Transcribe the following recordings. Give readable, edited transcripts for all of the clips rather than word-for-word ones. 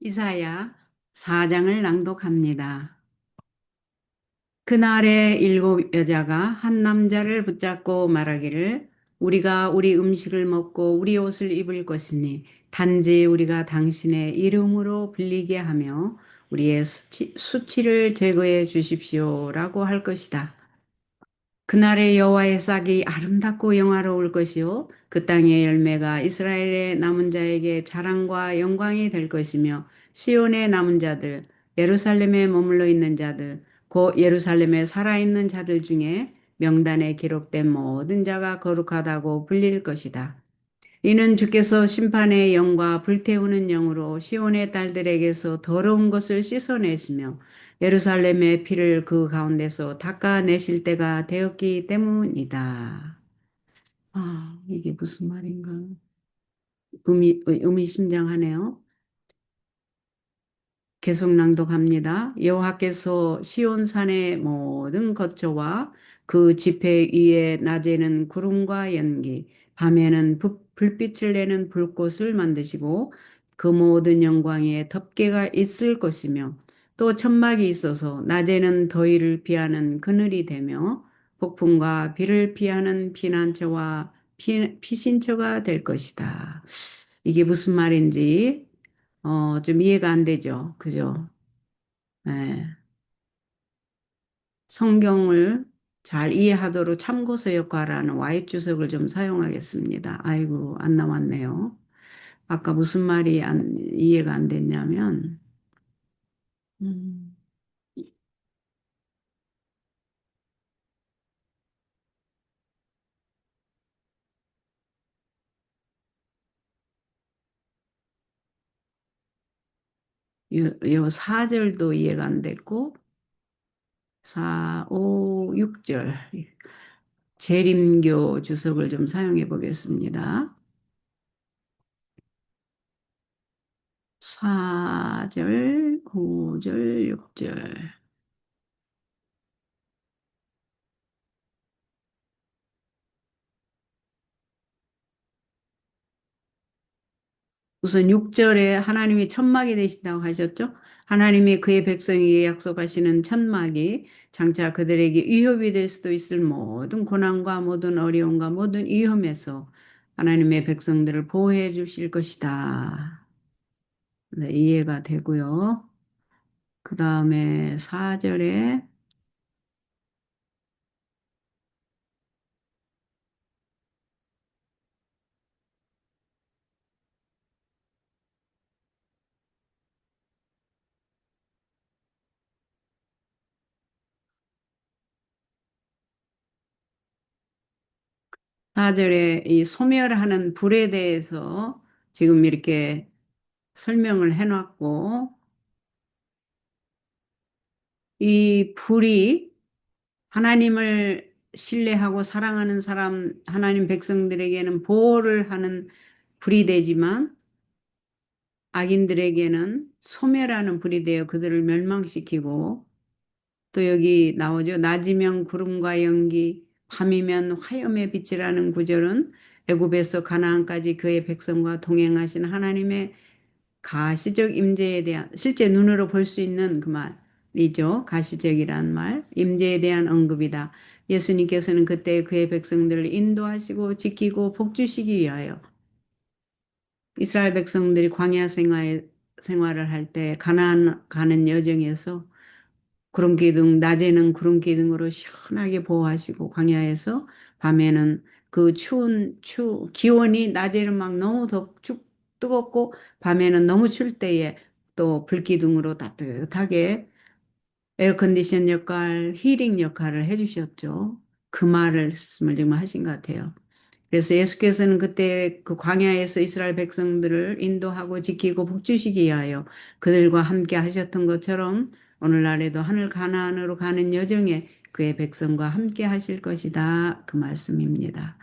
이사야 4장을 낭독합니다. 그날에 일곱 여자가 한 남자를 붙잡고 말하기를 우리가 우리 음식을 먹고 우리 옷을 입을 것이니 단지 우리가 당신의 이름으로 불리게 하며 우리의 수치를 제거해 주십시오라고 할 것이다. 그날의 여호와의 싹이 아름답고 영화로울 것이요 그 땅의 열매가 이스라엘의 남은 자에게 자랑과 영광이 될 것이며 시온의 남은 자들 예루살렘에 머물러 있는 자들 곧 예루살렘에 살아있는 자들 중에 명단에 기록된 모든 자가 거룩하다고 불릴 것이다. 이는 주께서 심판의 영과 불태우는 영으로 시온의 딸들에게서 더러운 것을 씻어내시며 예루살렘의 피를 그 가운데서 닦아내실 때가 되었기 때문이다. 아, 이게 무슨 말인가? 의미심장하네요. 계속 낭독합니다. 여호와께서 시온산의 모든 거처와 그 지폐 위에 낮에는 구름과 연기, 밤에는 불빛을 내는 불꽃을 만드시고 그 모든 영광에 덮개가 있을 것이며 또 천막이 있어서 낮에는 더위를 피하는 그늘이 되며 폭풍과 비를 피하는 피난처와 피신처가 될 것이다. 이게 무슨 말인지 좀 이해가 안 되죠. 그죠? 네. 성경을 잘 이해하도록 참고서 역할하는 와이트 주석을 좀 사용하겠습니다. 아이고, 안 나왔네요. 아까 무슨 말이 이해가 안 됐냐면, 음, 요 4절도 이해가 안 됐고, 4, 5, 6절. 재림교 주석을 좀 사용해 보겠습니다. 4절, 5절, 6절. 우선 6절에 하나님이 천막이 되신다고 하셨죠? 하나님이 그의 백성에게 약속하시는 천막이 장차 그들에게 위협이 될 수도 있을 모든 고난과 모든 어려움과 모든 위험에서 하나님의 백성들을 보호해 주실 것이다. 네, 이해가 되고요. 그 다음에 4절에 4절에 이 소멸하는 불에 대해서 지금 이렇게 설명을 해놨고 이 불이 하나님을 신뢰하고 사랑하는 사람, 하나님 백성들에게는 보호를 하는 불이 되지만 악인들에게는 소멸하는 불이 되어 그들을 멸망시키고 또 여기 나오죠. 낮이면 구름과 연기, 밤이면 화염의 빛이라는 구절은 애굽에서 가나안까지 그의 백성과 동행하신 하나님의 가시적 임재에 대한 실제 눈으로 볼 수 있는 그 말이죠. 가시적이란 말, 임재에 대한 언급이다. 예수님께서는 그때 그의 백성들을 인도하시고 지키고 복주시기 위하여 이스라엘 백성들이 광야 생활을 할 때 가나안 가는 여정에서 구름 기둥, 낮에는 구름 기둥으로 시원하게 보호하시고 광야에서 밤에는 그 기온이 낮에는 막 너무 뜨겁고 밤에는 너무 추울 때에 또 불기둥으로 따뜻하게 에어컨디션 역할, 힐링 역할을 해주셨죠. 그 말씀을 지금 하신 것 같아요. 그래서 예수께서는 그때 그 광야에서 이스라엘 백성들을 인도하고 지키고 복주시기 위하여 그들과 함께 하셨던 것처럼 오늘날에도 하늘 가나안으로 가는 여정에 그의 백성과 함께 하실 것이다. 그 말씀입니다.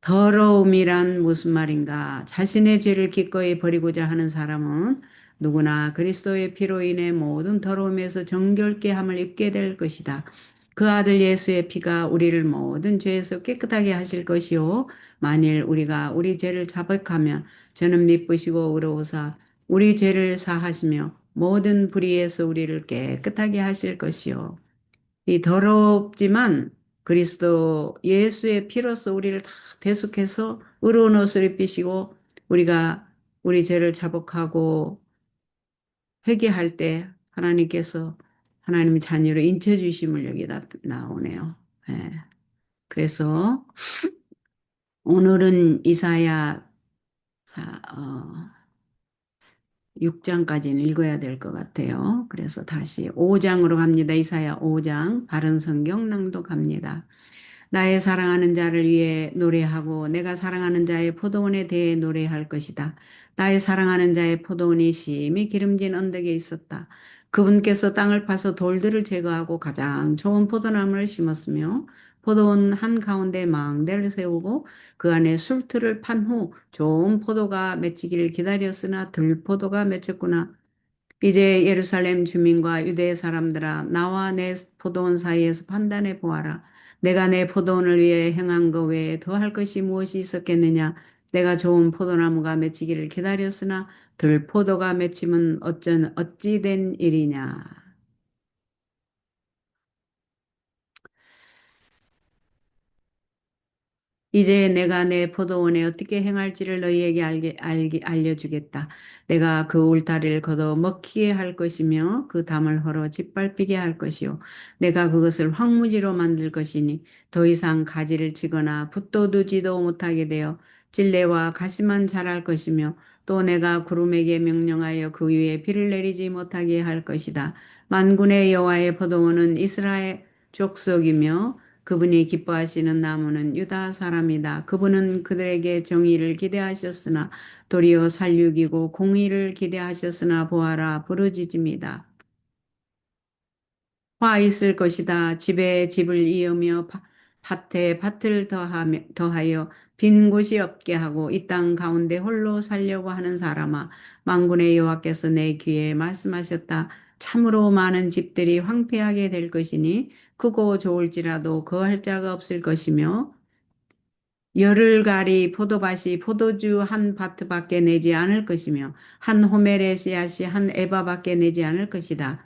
더러움이란 무슨 말인가? 자신의 죄를 기꺼이 버리고자 하는 사람은 누구나 그리스도의 피로 인해 모든 더러움에서 정결케 함을 입게 될 것이다. 그 아들 예수의 피가 우리를 모든 죄에서 깨끗하게 하실 것이요. 만일 우리가 우리 죄를 자백하면 저는 미쁘시고 의로우사 우리 죄를 사하시며 모든 불의에서 우리를 깨끗하게 하실 것이요. 이 더럽지만 그리스도 예수의 피로써 우리를 다 대속해서 의로운 옷을 입히시고 우리가 우리 죄를 자복하고 회개할 때 하나님께서 하나님 자녀로 인쳐 주심을 여기다 나오네요. 예. 그래서 오늘은 이사야 6장까지는 읽어야 될 것 같아요. 그래서 다시 5장으로 갑니다. 이사야 5장 바른 성경 낭독합니다. 나의 사랑하는 자를 위해 노래하고 내가 사랑하는 자의 포도원에 대해 노래할 것이다. 나의 사랑하는 자의 포도원이 심히 기름진 언덕에 있었다. 그분께서 땅을 파서 돌들을 제거하고 가장 좋은 포도나무를 심었으며 포도원 한가운데 망대를 세우고 그 안에 술틀을 판 후 좋은 포도가 맺히기를 기다렸으나 들포도가 맺혔구나. 이제 예루살렘 주민과 유대 사람들아 나와 내 포도원 사이에서 판단해 보아라. 내가 내 포도원을 위해 행한 것 외에 더할 것이 무엇이 있었겠느냐. 내가 좋은 포도나무가 맺히기를 기다렸으나 들포도가 맺힘은 어찌 된 일이냐. 이제 내가 내 포도원에 어떻게 행할지를 너희에게 알려주겠다. 내가 그 울타리를 걷어 먹히게 할 것이며 그 담을 헐어 짓밟히게 할 것이요. 내가 그것을 황무지로 만들 것이니 더 이상 가지를 치거나 붓도 두지도 못하게 되어 찔레와 가시만 자랄 것이며 또 내가 구름에게 명령하여 그 위에 비를 내리지 못하게 할 것이다. 만군의 여호와의 포도원은 이스라엘 족속이며 그분이 기뻐하시는 나무는 유다 사람이다. 그분은 그들에게 정의를 기대하셨으나 도리어 살육이고 공의를 기대하셨으나 보아라 부르짖음이다. 화 있을 것이다. 집에 집을 이으며 밭에 밭을 더하여 빈 곳이 없게 하고 이 땅 가운데 홀로 살려고 하는 사람아 만군의 여호와께서 내 귀에 말씀하셨다. 참으로 많은 집들이 황폐하게 될 것이니 크고 좋을지라도 거할 자가 없을 것이며 열흘가리 포도밭이 포도주 한 바트밖에 내지 않을 것이며 한 호멜의 씨앗이 한 에바밖에 내지 않을 것이다.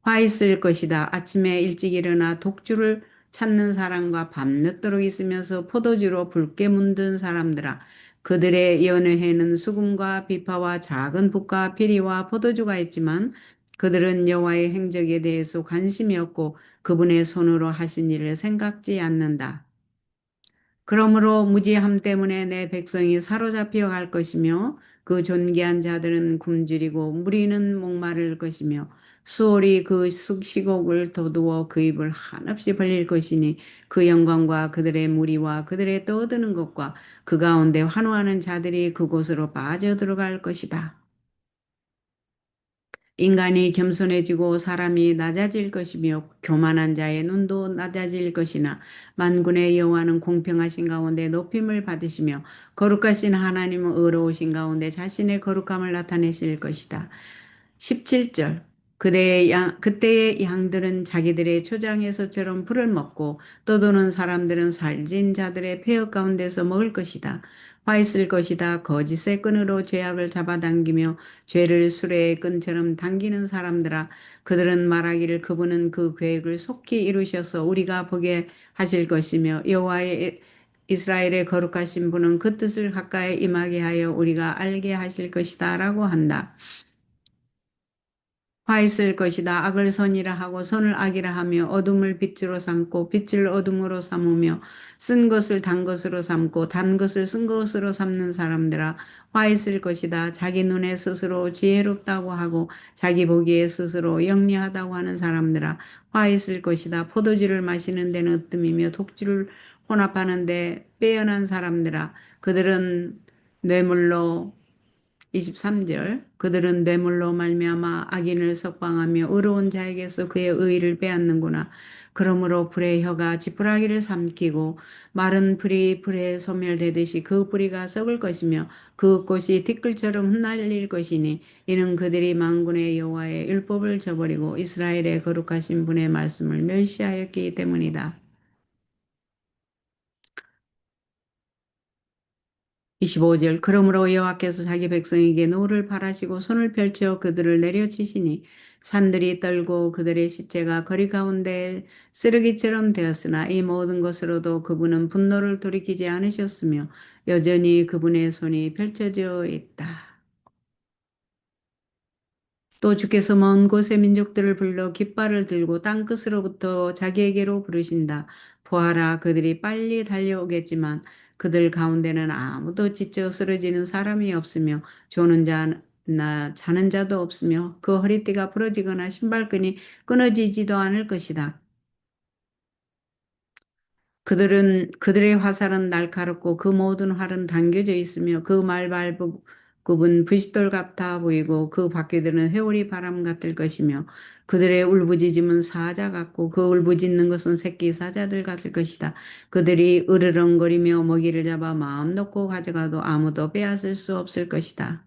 화 있을 것이다. 아침에 일찍 일어나 독주를 찾는 사람과 밤늦도록 있으면서 포도주로 붉게 문든 사람들아. 그들의 연회에는 수금과 비파와 작은 붓과 피리와 포도주가 있지만 그들은 여호와의 행적에 대해서 관심이 없고 그분의 손으로 하신 일을 생각지 않는다. 그러므로 무지함 때문에 내 백성이 사로잡혀 갈 것이며 그 존귀한 자들은 굶주리고 무리는 목마를 것이며 수월이 그 시곡을 돋우어 그 입을 한없이 벌릴 것이니 그 영광과 그들의 무리와 그들의 떠드는 것과 그 가운데 환호하는 자들이 그곳으로 빠져들어갈 것이다. 인간이 겸손해지고 사람이 낮아질 것이며 교만한 자의 눈도 낮아질 것이나 만군의 여호와는 공평하신 가운데 높임을 받으시며 거룩하신 하나님은 의로우신 가운데 자신의 거룩함을 나타내실 것이다. 17절 그때의 양들은 자기들의 초장에서처럼 풀을 먹고 떠도는 사람들은 살진 자들의 폐역 가운데서 먹을 것이다. 화 있을 것이다. 거짓의 끈으로 죄악을 잡아당기며 죄를 수레의 끈처럼 당기는 사람들아 그들은 말하기를 그분은 그 계획을 속히 이루셔서 우리가 보게 하실 것이며 여호와의 이스라엘의 거룩하신 분은 그 뜻을 가까이 임하게 하여 우리가 알게 하실 것이다 라고 한다. 화 있을 것이다. 악을 선이라 하고 선을 악이라 하며 어둠을 빛으로 삼고 빛을 어둠으로 삼으며 쓴 것을 단 것으로 삼고 단 것을 쓴 것으로 삼는 사람들아 화 있을 것이다. 자기 눈에 스스로 지혜롭다고 하고 자기 보기에 스스로 영리하다고 하는 사람들아 화 있을 것이다. 포도주를 마시는 데는 으뜸이며 독주를 혼합하는 데 빼어난 사람들아 그들은 뇌물로 23절 그들은 뇌물로 말미암아 악인을 석방하며 의로운 자에게서 그의 의의를 빼앗는구나. 그러므로 불의 혀가 지푸라기를 삼키고 마른 풀이 불에 소멸되듯이 그 뿌리가 썩을 것이며 그 꽃이 티끌처럼 흩날릴 것이니 이는 그들이 만군의 여호와의 율법을 저버리고 이스라엘의 거룩하신 분의 말씀을 멸시하였기 때문이다. 25절 그러므로 여호와께서 자기 백성에게 노를 발하시고 손을 펼쳐 그들을 내려치시니 산들이 떨고 그들의 시체가 거리 가운데 쓰레기처럼 되었으나 이 모든 것으로도 그분은 분노를 돌이키지 않으셨으며 여전히 그분의 손이 펼쳐져 있다. 또 주께서 먼 곳의 민족들을 불러 깃발을 들고 땅끝으로부터 자기에게로 부르신다. 보아라, 그들이 빨리 달려오겠지만 그들 가운데는 아무도 지쳐 쓰러지는 사람이 없으며 조는 자나 자는 자도 없으며 그 허리띠가 부러지거나 신발끈이 끊어지지도 않을 것이다. 그들의 화살은 날카롭고 그 모든 활은 당겨져 있으며 그 말발굽은 부싯돌 같아 보이고 그 바퀴들은 회오리 바람 같을 것이며 그들의 울부짖음은 사자 같고 그 울부짖는 것은 새끼 사자들 같을 것이다. 그들이 으르렁거리며 먹이를 잡아 마음 놓고 가져가도 아무도 빼앗을 수 없을 것이다.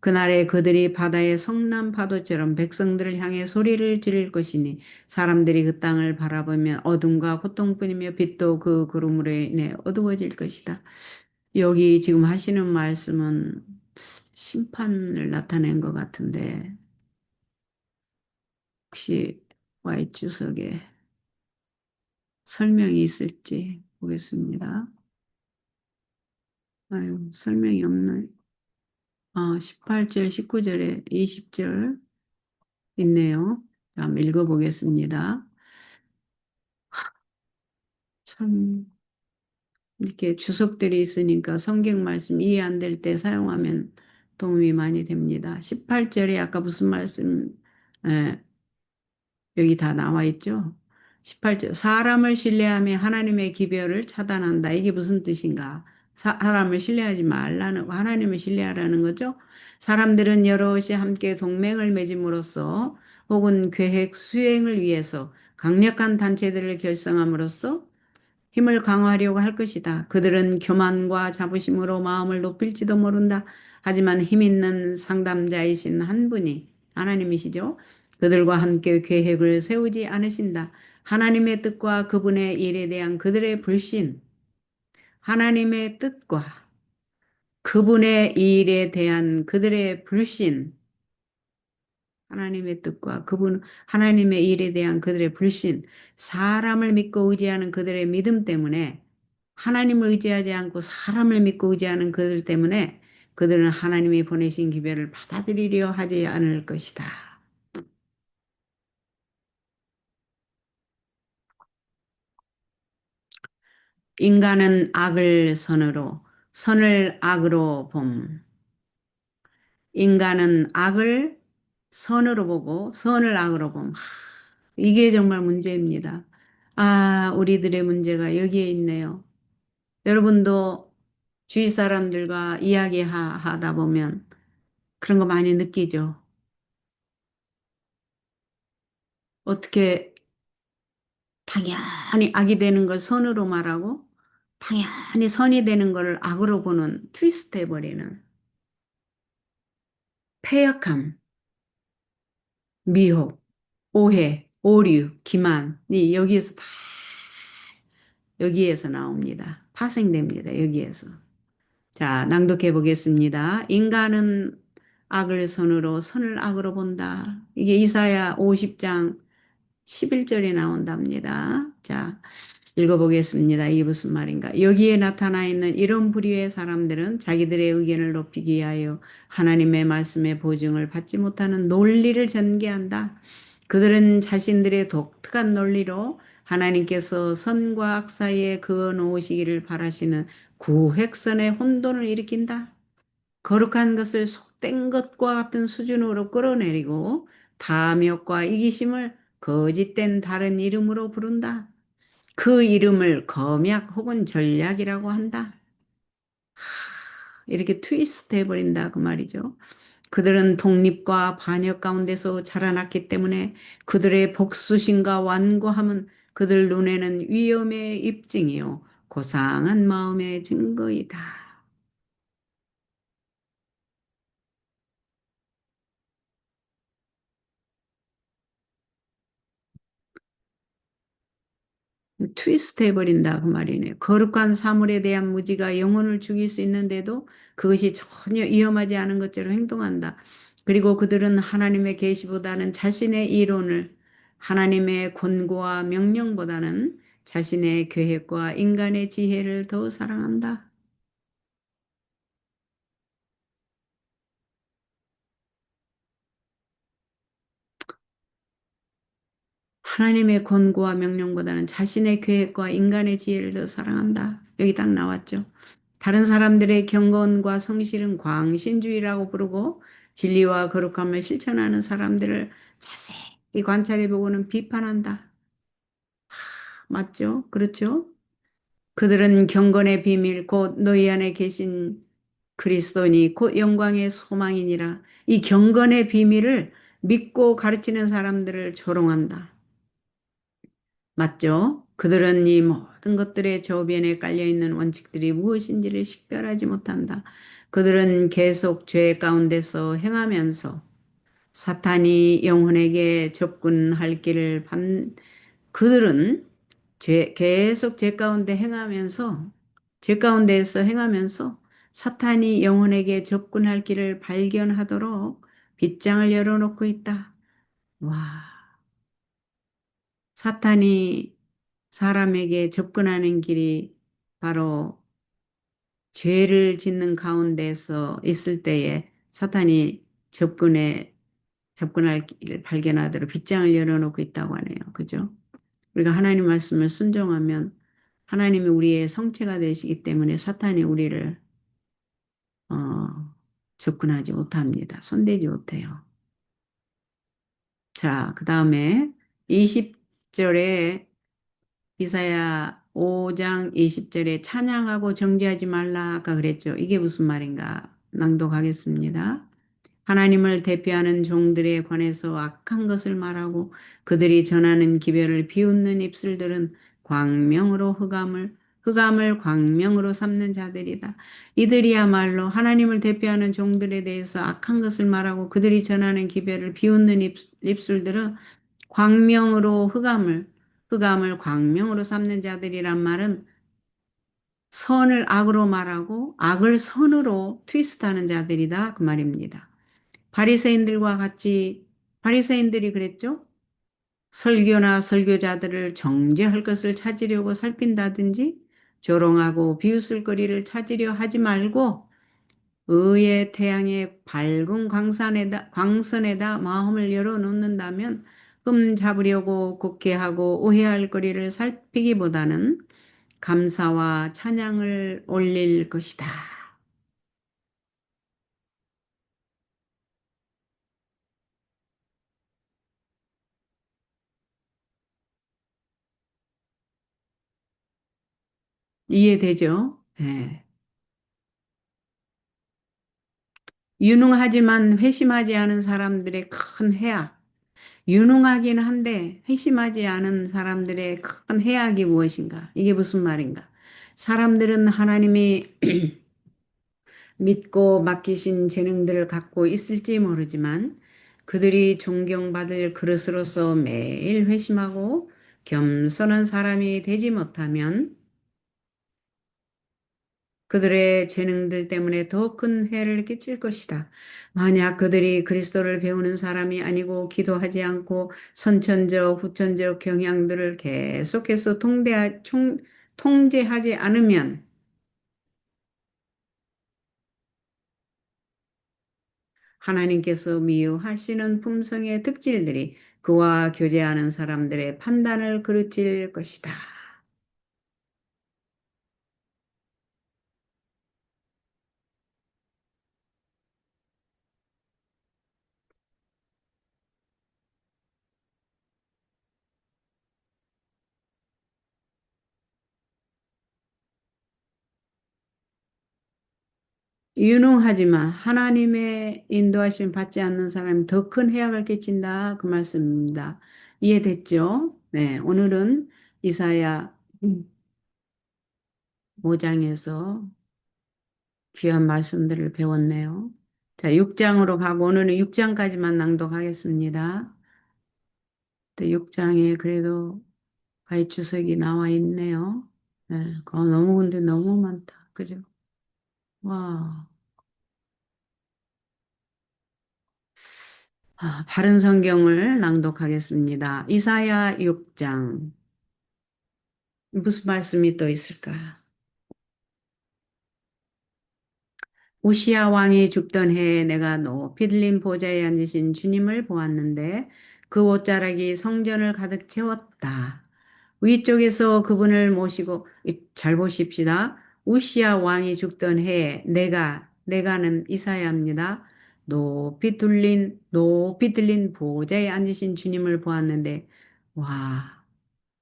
그날에 그들이 바다의 성난 파도처럼 백성들을 향해 소리를 지를 것이니 사람들이 그 땅을 바라보면 어둠과 고통뿐이며 빛도 그 구름으로 인해 어두워질 것이다. 여기 지금 하시는 말씀은 심판을 나타낸 것 같은데 혹시 Y 주석에 설명이 있을지 보겠습니다. 아유, 설명이 없네. 18절, 19절에 20절 있네요. 한번 읽어보겠습니다. 참 이렇게 주석들이 있으니까 성경 말씀 이해 안 될 때 사용하면 도움이 많이 됩니다. 18절에 아까 무슨 말씀 에, 여기 다 나와 있죠. 18절 사람을 신뢰하며 하나님의 기별을 차단한다. 이게 무슨 뜻인가? 사람을 신뢰하지 말라는 거, 하나님을 신뢰하라는 거죠. 사람들은 여럿이 함께 동맹을 맺음으로써 혹은 계획 수행을 위해서 강력한 단체들을 결성함으로써 힘을 강화하려고 할 것이다. 그들은 교만과 자부심으로 마음을 높일지도 모른다. 하지만 힘 있는 상담자이신 한 분이 하나님이시죠. 그들과 함께 계획을 세우지 않으신다. 하나님의 뜻과 그분의 일에 대한 그들의 불신, 하나님의 뜻과 그분의 일에 대한 그들의 불신, 하나님의 뜻과 그분 하나님의 일에 대한 그들의 불신, 사람을 믿고 의지하는 그들의 믿음 때문에 하나님을 의지하지 않고 사람을 믿고 의지하는 그들 때문에 그들은 하나님이 보내신 기별을 받아들이려 하지 않을 것이다. 인간은 악을 선으로, 선을 악으로 봄. 인간은 악을 선으로 보고 선을 악으로 봄. 이게 정말 문제입니다. 우리들의 문제가 여기에 있네요. 여러분도 주위 사람들과 이야기하다 보면 그런 거 많이 느끼죠. 어떻게 당연히 악이 되는 걸 선으로 말하고 당연히 선이 되는 걸 악으로 보는 트위스트 해버리는 패역함, 미혹, 오해, 오류, 기만이 여기에서 나옵니다. 파생됩니다. 여기에서. 자, 낭독해 보겠습니다. 인간은 악을 선으로 선을 악으로 본다. 이게 이사야 50장 11절에 나온답니다. 자, 읽어보겠습니다. 이게 무슨 말인가? 여기에 나타나 있는 이런 부류의 사람들은 자기들의 의견을 높이기 위하여 하나님의 말씀의 보증을 받지 못하는 논리를 전개한다. 그들은 자신들의 독특한 논리로 하나님께서 선과 악 사이에 그어 놓으시기를 바라시는 구획선의 혼돈을 일으킨다. 거룩한 것을 속된 것과 같은 수준으로 끌어내리고 탐욕과 이기심을 거짓된 다른 이름으로 부른다. 그 이름을 검약 혹은 전략이라고 한다. 이렇게 트위스트 해버린다 그 말이죠. 그들은 독립과 반역 가운데서 자라났기 때문에 그들의 복수심과 완고함은 그들 눈에는 위험의 입증이요 고상한 마음의 증거이다. 트위스트 해버린다 그 말이네요. 거룩한 사물에 대한 무지가 영혼을 죽일 수 있는데도 그것이 전혀 위험하지 않은 것처럼 행동한다. 그리고 그들은 하나님의 계시보다는 자신의 이론을, 하나님의 권고와 명령보다는 자신의 계획과 인간의 지혜를 더 사랑한다. 하나님의 권고와 명령보다는 자신의 계획과 인간의 지혜를 더 사랑한다. 여기 딱 나왔죠. 다른 사람들의 경건과 성실은 광신주의라고 부르고 진리와 거룩함을 실천하는 사람들을 자세히 관찰해 보고는 비판한다. 맞죠? 그렇죠? 그들은 경건의 비밀 곧 너희 안에 계신 그리스도니 곧 영광의 소망이니라. 이 경건의 비밀을 믿고 가르치는 사람들을 조롱한다. 맞죠? 그들은 이 모든 것들의 저변에 깔려있는 원칙들이 무엇인지를 식별하지 못한다. 그들은 계속 죄 가운데서 행하면서 사탄이 영혼에게 접근할 길을 그들은 계속 죄 가운데 행하면서 죄 가운데에서 행하면서 사탄이 영혼에게 접근할 길을 발견하도록 빗장을 열어놓고 있다. 와, 사탄이 사람에게 접근하는 길이 바로 죄를 짓는 가운데서 있을 때에 사탄이 접근할 길을 발견하도록 빗장을 열어놓고 있다고 하네요. 그죠? 우리가 하나님 말씀을 순종하면 하나님이 우리의 성체가 되시기 때문에 사탄이 우리를 어, 접근하지 못합니다. 손대지 못해요. 자, 그 다음에 20절에 이사야 5장 20절에 찬양하고 정죄하지 말라 아까 그랬죠. 이게 무슨 말인가 낭독하겠습니다. 하나님을 대표하는 종들에 관해서 악한 것을 말하고 그들이 전하는 기별을 비웃는 입술들은 흑암을 광명으로 삼는 자들이다. 이들이야말로 하나님을 대표하는 종들에 대해서 악한 것을 말하고 그들이 전하는 기별을 비웃는 입술들은 흑암을 광명으로 삼는 자들이란 말은 선을 악으로 말하고 악을 선으로 트위스트하는 자들이다 그 말입니다. 바리새인들과 같이 바리새인들이 그랬죠. 설교나 설교자들을 정죄할 것을 찾으려고 살핀다든지 조롱하고 비웃을 거리를 찾으려 하지 말고 의의 태양의 밝은 광선에다 마음을 열어놓는다면 잡으려고 곡해하고 오해할 거리를 살피기보다는 감사와 찬양을 올릴 것이다. 이해되죠? 예. 유능하지만 회심하지 않은 사람들의 큰 해악. 유능하긴 한데 회심하지 않은 사람들의 큰 해악이 무엇인가? 이게 무슨 말인가? 사람들은 하나님이 믿고 맡기신 재능들을 갖고 있을지 모르지만 그들이 존경받을 그릇으로서 매일 회심하고 겸손한 사람이 되지 못하면 그들의 재능들 때문에 더 큰 해를 끼칠 것이다. 만약 그들이 그리스도를 배우는 사람이 아니고 기도하지 않고 선천적, 후천적 경향들을 계속해서 통제하지 않으면 하나님께서 미워하시는 품성의 특질들이 그와 교제하는 사람들의 판단을 그르칠 것이다. 유능하지만 하나님의 인도하심 받지 않는 사람이 더 큰 해악을 끼친다. 그 말씀입니다. 이해됐죠? 네, 오늘은 이사야 5장에서 귀한 말씀들을 배웠네요. 자, 6장으로 가고 오늘은 6장까지만 낭독하겠습니다. 6장에 그래도 주석이 나와 있네요. 네, 너무 근데 너무 많다. 그죠? 와, 바른 성경을 낭독하겠습니다. 이사야 6장. 무슨 말씀이 또 있을까? 우시야 왕이 죽던 해에 내가 높이 들린 보좌에 앉으신 주님을 보았는데 그 옷자락이 성전을 가득 채웠다. 위쪽에서 그분을 모시고 잘 보십시다. 우시야 왕이 죽던 해에 내가는 이사야입니다. 높이 들린 보좌에 앉으신 주님을 보았는데 와,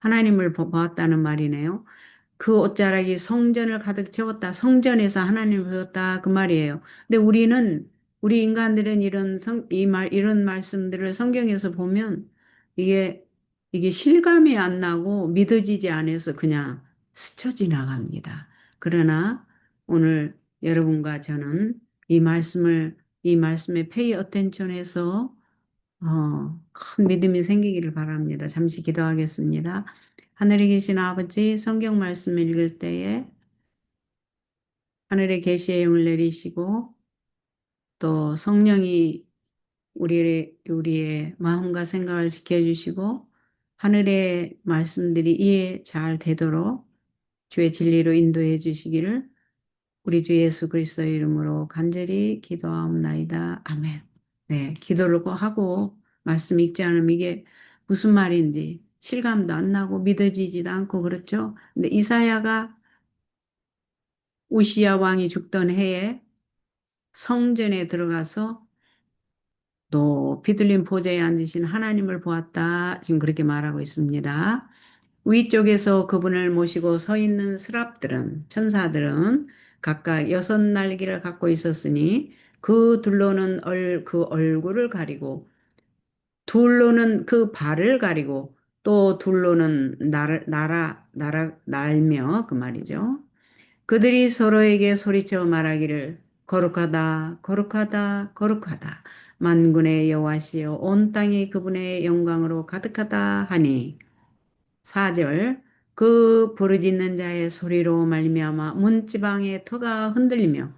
하나님을 보았다는 말이네요. 그 옷자락이 성전을 가득 채웠다. 성전에서 하나님을 배웠다. 그 말이에요. 근데 우리 인간들은 이런 말씀들을 성경에서 보면 이게, 이게 실감이 안 나고 믿어지지 않아서 그냥 스쳐 지나갑니다. 그러나 오늘 여러분과 저는 이 말씀에 페이 어텐션 해서 큰 믿음이 생기기를 바랍니다. 잠시 기도하겠습니다. 하늘에 계신 아버지, 성경 말씀 읽을 때에 하늘에 계시의 영을 내리시고 또 성령이 우리의 마음과 생각을 지켜주시고 하늘의 말씀들이 이해 잘 되도록 주의 진리로 인도해 주시기를 우리 주 예수 그리스도의 이름으로 간절히 기도하옵나이다. 아멘. 네, 기도를 꼭 하고 말씀 읽지 않으면 이게 무슨 말인지 실감도 안 나고 믿어지지도 않고 그렇죠. 근데 이사야가 우시야 왕이 죽던 해에 성전에 들어가서 높이 들린 보좌에 앉으신 하나님을 보았다. 지금 그렇게 말하고 있습니다. 위쪽에서 그분을 모시고 서 있는 천사들은 각각 6 날개를 갖고 있었으니 그 둘로는 그 얼굴을 가리고 둘로는 그 발을 가리고 또 둘로는 날며 그 말이죠. 그들이 서로에게 소리쳐 말하기를 거룩하다, 거룩하다, 거룩하다. 만군의 여호와시여 온 땅이 그분의 영광으로 가득하다 하니 4절 그 부르짖는 자의 소리로 말미암아 문지방의 터가 흔들리며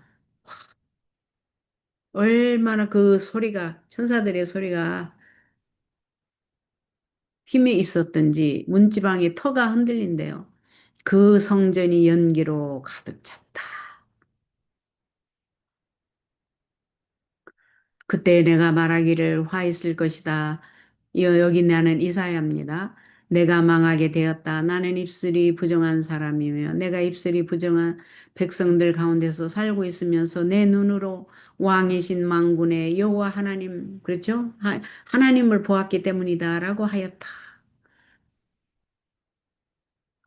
얼마나 그 소리가 천사들의 소리가 힘이 있었던지 문지방의 터가 흔들린대요. 그 성전이 연기로 가득 찼다. 그때 내가 말하기를 화 있을 것이다. 여기 나는 이사야입니다. 내가 망하게 되었다. 나는 입술이 부정한 사람이며 내가 입술이 부정한 백성들 가운데서 살고 있으면서 내 눈으로 왕이신 만군의 여호와 하나님 그렇죠? 하나님을 보았기 때문이다라고 하였다.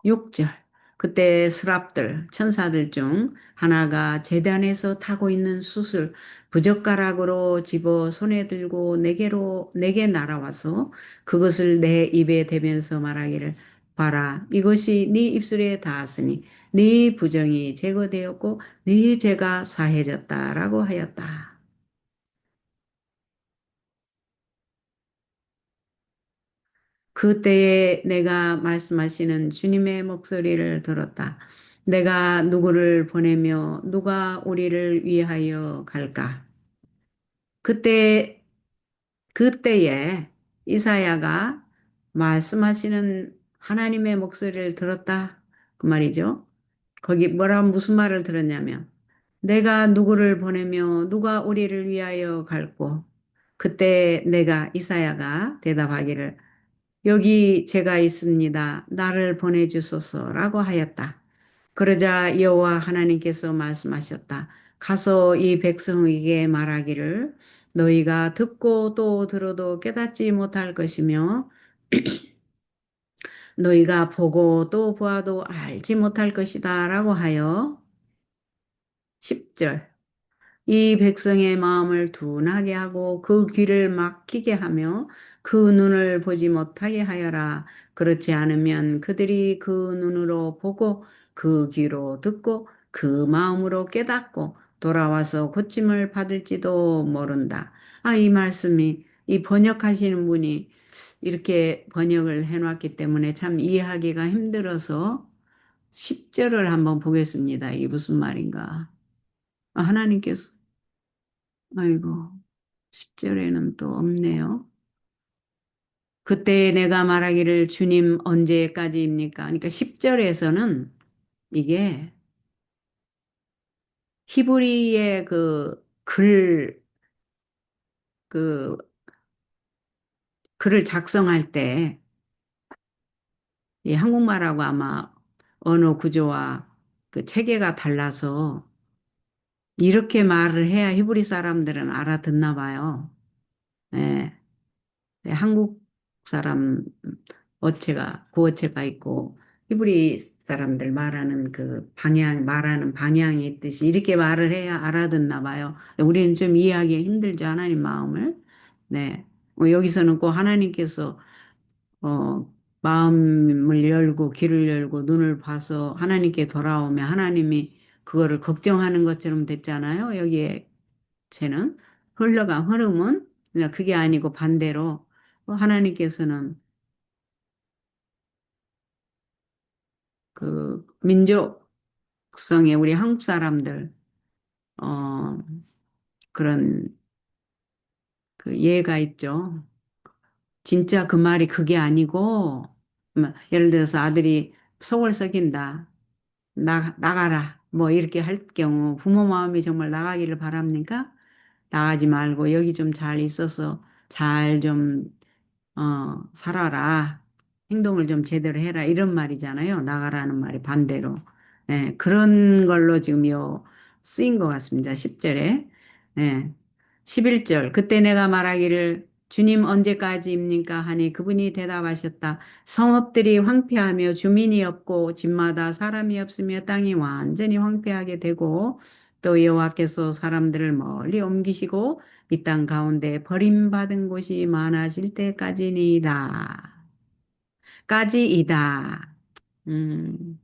6절. 그때 스랍들, 천사들 중 하나가 제단에서 타고 있는 숯을 부젓가락으로 집어 손에 들고 내게 날아와서 그것을 내 입에 대면서 말하기를 봐라. 이것이 네 입술에 닿았으니 네 부정이 제거되었고 네 죄가 사해졌다라고 하였다. 그때에 내가 말씀하시는 주님의 목소리를 들었다. 내가 누구를 보내며 누가 우리를 위하여 갈까? 그때, 그때에 이사야가 말씀하시는 하나님의 목소리를 들었다. 그 말이죠. 거기 무슨 말을 들었냐면, 내가 누구를 보내며 누가 우리를 위하여 갈고, 그때 이사야가 대답하기를 여기 제가 있습니다. 나를 보내주소서라고 하였다. 그러자 여호와 하나님께서 말씀하셨다. 가서 이 백성에게 말하기를 너희가 듣고 또 들어도 깨닫지 못할 것이며 너희가 보고 또 보아도 알지 못할 것이다 라고 하여 10절 이 백성의 마음을 둔하게 하고 그 귀를 막히게 하며 그 눈을 보지 못하게 하여라. 그렇지 않으면 그들이 그 눈으로 보고 그 귀로 듣고 그 마음으로 깨닫고 돌아와서 고침을 받을지도 모른다. 이 말씀이 이 번역하시는 분이 이렇게 번역을 해놨기 때문에 참 이해하기가 힘들어서 10절을 한번 보겠습니다. 이게 무슨 말인가. 하나님께서, 아이고, 10절에는 또 없네요. 그때 내가 말하기를 주님 언제까지입니까? 그러니까 10절에서는 이게 히브리의 그 글을 작성할 때 이 한국말하고 아마 언어 구조와 그 체계가 달라서 이렇게 말을 해야 히브리 사람들은 알아듣나 봐요. 예. 네, 한국 사람 어체가 구어체가 있고 히브리 사람들 말하는 그 방향 말하는 방향이 있듯이 이렇게 말을 해야 알아듣나 봐요. 우리는 좀 이해하기 힘들죠, 하나님 마음을. 네. 여기서는 꼭 하나님께서 마음을 열고 귀를 열고 눈을 봐서 하나님께 돌아오면 하나님이 그거를 걱정하는 것처럼 됐잖아요. 여기에 쟤는 흘러간 흐름은 그냥 그게 아니고 반대로 하나님께서는 그 민족성의 우리 한국 사람들 어 그런 그 예가 있죠. 진짜 그 말이 그게 아니고 예를 들어서 아들이 속을 썩인다. 나가라. 뭐 이렇게 할 경우 부모 마음이 정말 나가기를 바랍니까? 나가지 말고 여기 좀 잘 있어서 잘 좀, 살아라. 행동을 좀 제대로 해라. 이런 말이잖아요. 나가라는 말이 반대로. 예, 그런 걸로 지금 쓰인 것 같습니다. 10절에. 예, 11절. 그때 내가 말하기를 주님 언제까지입니까? 하니 그분이 대답하셨다. 성읍들이 황폐하며 주민이 없고 집마다 사람이 없으며 땅이 완전히 황폐하게 되고 또 여호와께서 사람들을 멀리 옮기시고 이 땅 가운데 버림받은 곳이 많아질 때까지니이다. 까지이다. 음,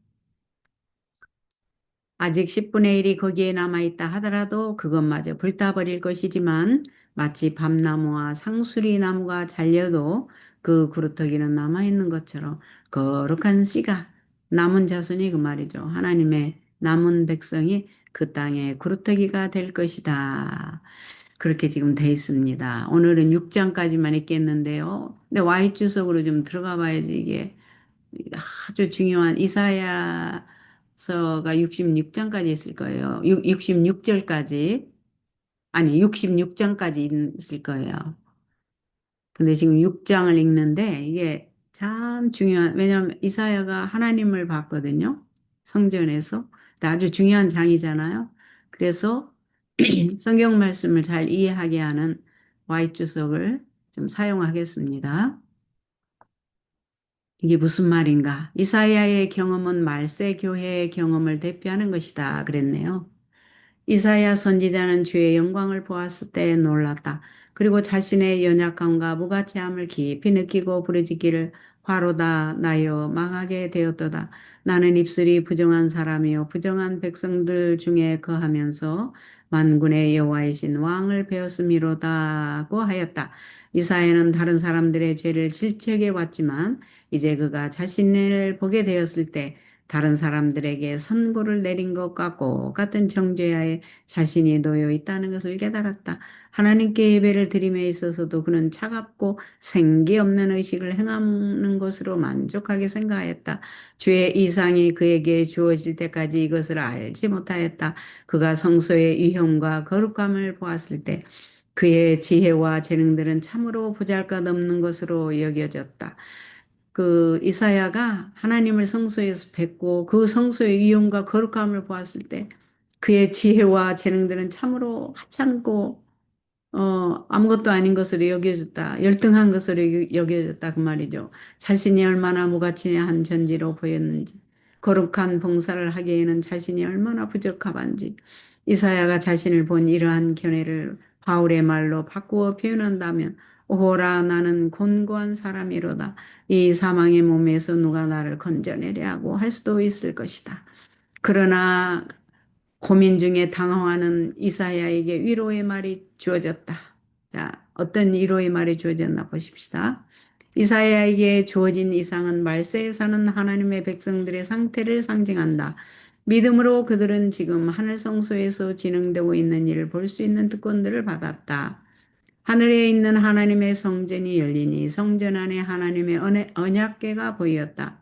아직 10분의 1이 거기에 남아있다 하더라도 그것마저 불타버릴 것이지만 마치 밤나무와 상수리 나무가 잘려도 그 그루터기는 남아있는 것처럼 거룩한 씨가 남은 자손이 그 말이죠. 하나님의 남은 백성이 그 땅의 그루터기가 될 것이다. 그렇게 지금 돼 있습니다. 오늘은 6장까지만 읽겠는데요. 근데 Y 주석으로 좀 들어가 봐야지 이게 아주 중요한 이사야서가 66장까지 있을 거예요. 66절까지 아니 66장까지 있을 거예요. 근데 지금 6장을 읽는데 이게 참 중요한 왜냐하면 이사야가 하나님을 봤거든요. 성전에서. 근데 아주 중요한 장이잖아요. 그래서 성경 말씀을 잘 이해하게 하는 Y 주석을 좀 사용하겠습니다. 이게 무슨 말인가? 이사야의 경험은 말세 교회의 경험을 대표하는 것이다. 그랬네요. 이사야 선지자는 주의 영광을 보았을 때 놀랐다. 그리고 자신의 연약함과 무가치함을 깊이 느끼고 부르짖기를 화로다 나여 망하게 되었도다. 나는 입술이 부정한 사람이요 부정한 백성들 중에 거하면서 만군의 여호와이신 왕을 배웠음이로다고 하였다. 이사야는 다른 사람들의 죄를 질책해 왔지만 이제 그가 자신을 보게 되었을 때 다른 사람들에게 선고를 내린 것과 똑같은 정죄하에 자신이 놓여 있다는 것을 깨달았다. 하나님께 예배를 드림에 있어서도 그는 차갑고 생기 없는 의식을 행하는 것으로 만족하게 생각하였다. 주의 이상이 그에게 주어질 때까지 이것을 알지 못하였다. 그가 성소의 위엄과 거룩함을 보았을 때 그의 지혜와 재능들은 참으로 보잘것없는 것으로 여겨졌다. 그 이사야가 하나님을 성소에서 뵙고 그 성소의 위엄과 거룩함을 보았을 때 그의 지혜와 재능들은 참으로 하찮고 아무것도 아닌 것으로 여겨졌다. 열등한 것으로 여겨졌다. 그 말이죠. 자신이 얼마나 무가치한 전지로 보였는지, 거룩한 봉사를 하기에는 자신이 얼마나 부적합한지, 이사야가 자신을 본 이러한 견해를 바울의 말로 바꾸어 표현한다면, 오호라 나는 곤고한 사람이로다. 이 사망의 몸에서 누가 나를 건져내려 하고 할 수도 있을 것이다. 그러나 고민 중에 당황하는 이사야에게 위로의 말이 주어졌다. 자, 어떤 위로의 말이 주어졌나 보십시다. 이사야에게 주어진 이상은 말세에 사는 하나님의 백성들의 상태를 상징한다. 믿음으로 그들은 지금 하늘 성소에서 진행되고 있는 일을 볼 수 있는 특권들을 받았다. 하늘에 있는 하나님의 성전이 열리니 성전 안에 하나님의 언약궤가 보였다.